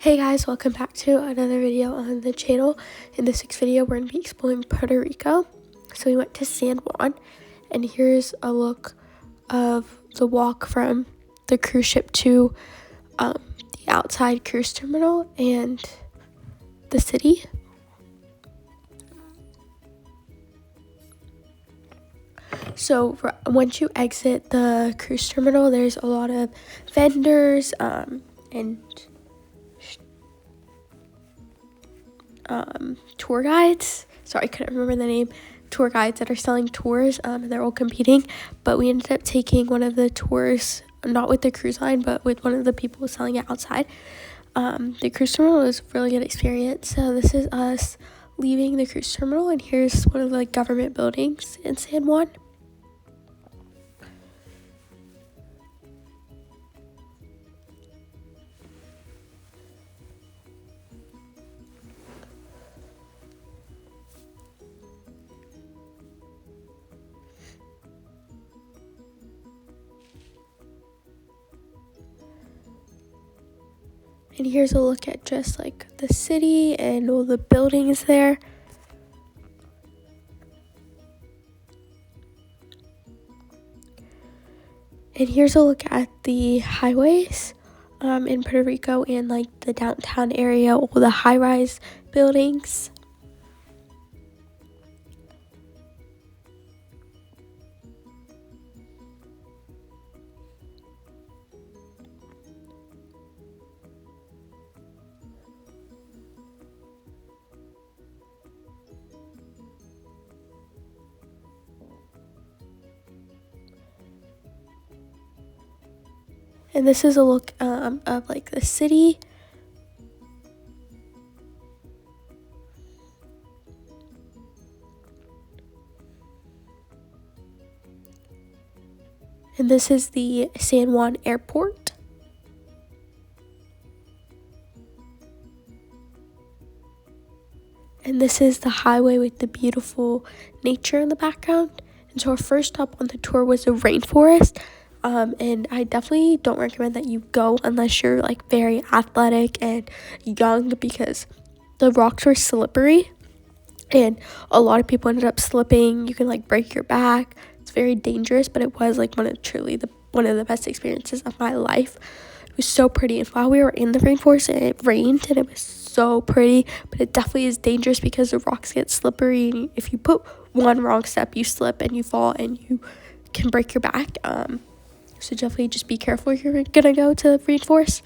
Hey guys, welcome back to another video on the channel. In this week's video, we're going to be exploring Puerto Rico. So we went to San Juan, and here's a look of the walk from the cruise ship to the outside cruise terminal and the city. So once you exit the cruise terminal, there's a lot of vendors and tour guides. Sorry, I couldn't remember the name. Tour guides that are selling tours, and they're all competing. But we ended up taking one of the tours, not with the cruise line, but with one of the people selling it outside. The cruise terminal was a really good experience. So this is us leaving the cruise terminal, and here's one of the government buildings in San Juan. And here's a look at just like the city and all the buildings there. And here's a look at the highways in Puerto Rico and like the downtown area, all the high-rise buildings. And this is a look of like the city. And this is the San Juan Airport. And this is the highway with the beautiful nature in the background. And so our first stop on the tour was the rainforest. And I definitely don't recommend that you go unless you're like very athletic and young, because the rocks were slippery and a lot of people ended up slipping. You can like break your back. It's very dangerous, but it was like one of the best experiences of my life. It was so pretty, and while we were in the rainforest, it rained and it was so pretty, but it definitely is dangerous because the rocks get slippery, and if you put one wrong step, you slip and you fall and you can break your back. So definitely just be careful if you're gonna go to the rainforest.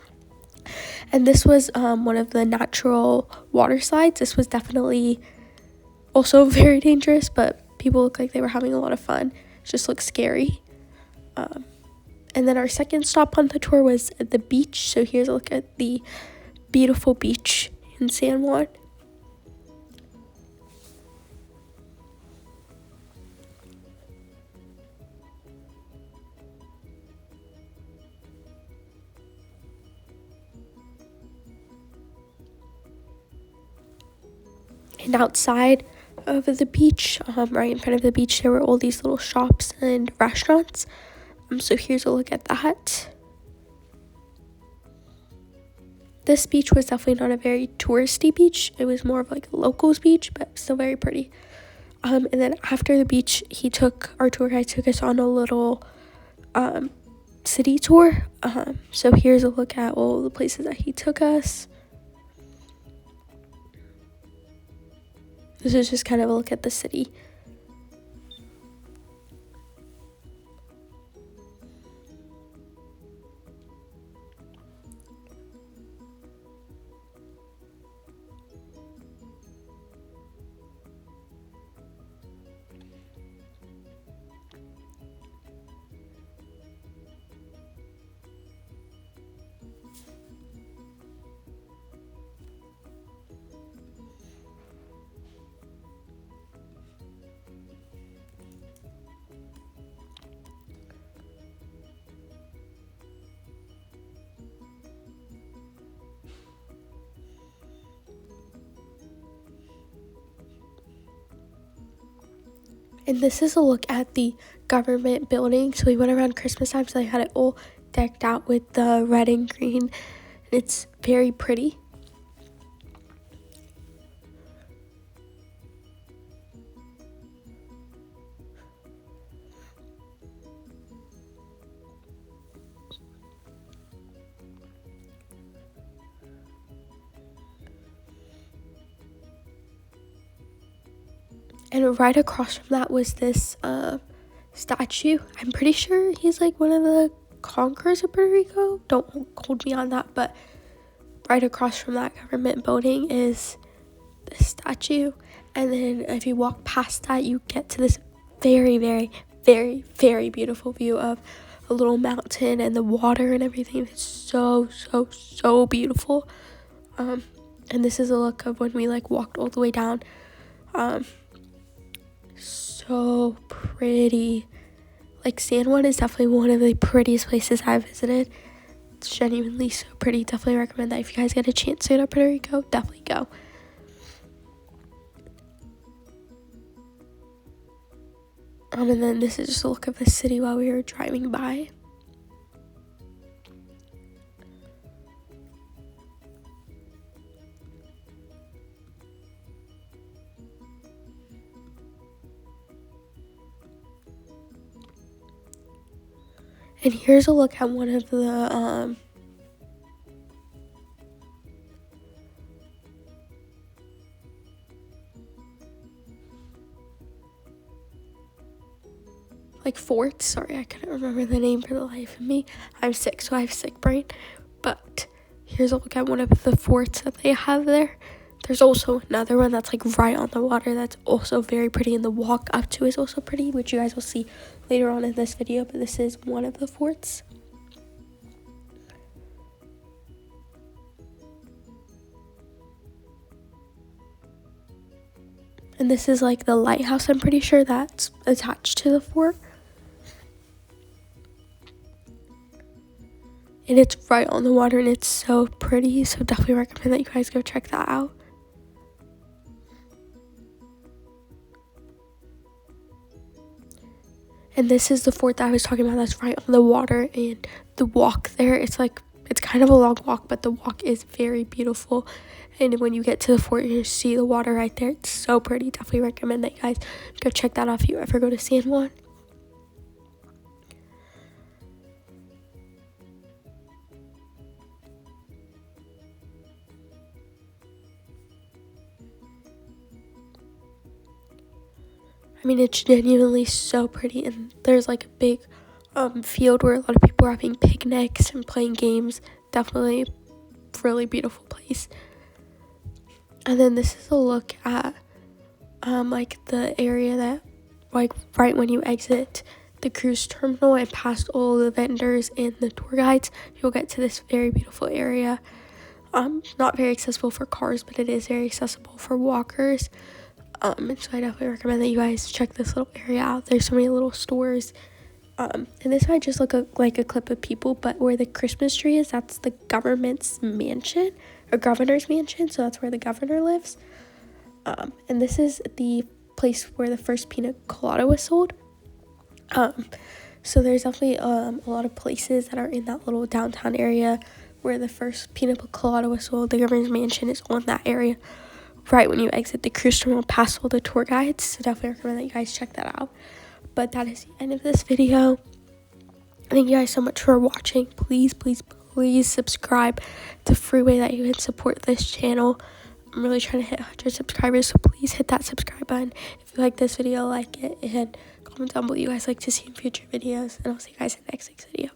And this was one of the natural water slides. This was definitely also very dangerous, but people looked like they were having a lot of fun. It just looked scary. And then our second stop on the tour was at the beach. So here's a look at the beautiful beach in San Juan. And outside of the beach, right in front of the beach, there were all these little shops and restaurants. So here's a look at that. This beach was definitely not a very touristy beach. It was more of like a locals beach, but still very pretty. And then after the beach, our tour guide took us on a little city tour. So here's a look at all the places that he took us. This is just kind of a look at the city. And this is a look at the government building. So we went around Christmas time, so they had it all decked out with the red and green. It's very pretty. And right across from that was this statue. I'm pretty sure he's like one of the conquerors of Puerto Rico. Don't hold me on that, but right across from that government building is this statue. And then if you walk past that, you get to this very, very, very, very beautiful view of a little mountain and the water and everything. It's so, so, so beautiful. And this is a look of when we like walked all the way down. So pretty. Like, San Juan is definitely one of the prettiest places I've visited. It's genuinely so pretty. Definitely recommend that if you guys get a chance to go to Puerto Rico, definitely go. And then this is just a look of the city while we were driving by. And here's a look at one of the like forts. Sorry, I couldn't remember the name for the life of me. I'm sick, so I have sick brain. But here's a look at one of the forts that they have there. There's also another one that's like right on the water that's also very pretty, and the walk up to is also pretty, which you guys will see later on in this video. But this is one of the forts. And this is like the lighthouse, I'm pretty sure, that's attached to the fort. And it's right on the water, and it's so pretty. So definitely recommend that you guys go check that out. And this is the fort that I was talking about that's right on the water. And the walk there, it's kind of a long walk, but the walk is very beautiful. And when you get to the fort, you see the water right there. It's so pretty. Definitely recommend that you guys go check that out if you ever go to San Juan. I mean, it's genuinely so pretty, and there's like a big field where a lot of people are having picnics and playing games. Definitely a really beautiful place. And then this is a look at like the area that, like, right when you exit the cruise terminal and past all the vendors and the tour guides, you'll get to this very beautiful area. Not very accessible for cars, but it is very accessible for walkers. And so I definitely recommend that you guys check this little area out. There's so many little stores. And this might just look like a clip of people, but where the Christmas tree is, that's the government's mansion, or governor's mansion. So that's where the governor lives. And this is the place where the first pina colada was sold. So there's definitely a lot of places that are in that little downtown area where the first pina colada was sold. The governor's mansion is on that area right when you exit the cruise terminal past all the tour guides. So definitely recommend that you guys check that out. But that is the end of this video. Thank you guys so much for watching. Please, please, please subscribe. It's a free way that you can support this channel. I'm really trying to hit 100 subscribers, so please hit that subscribe button. If you like this video, like it, and comment down below what you guys like to see in future videos. And I'll see you guys in the next video.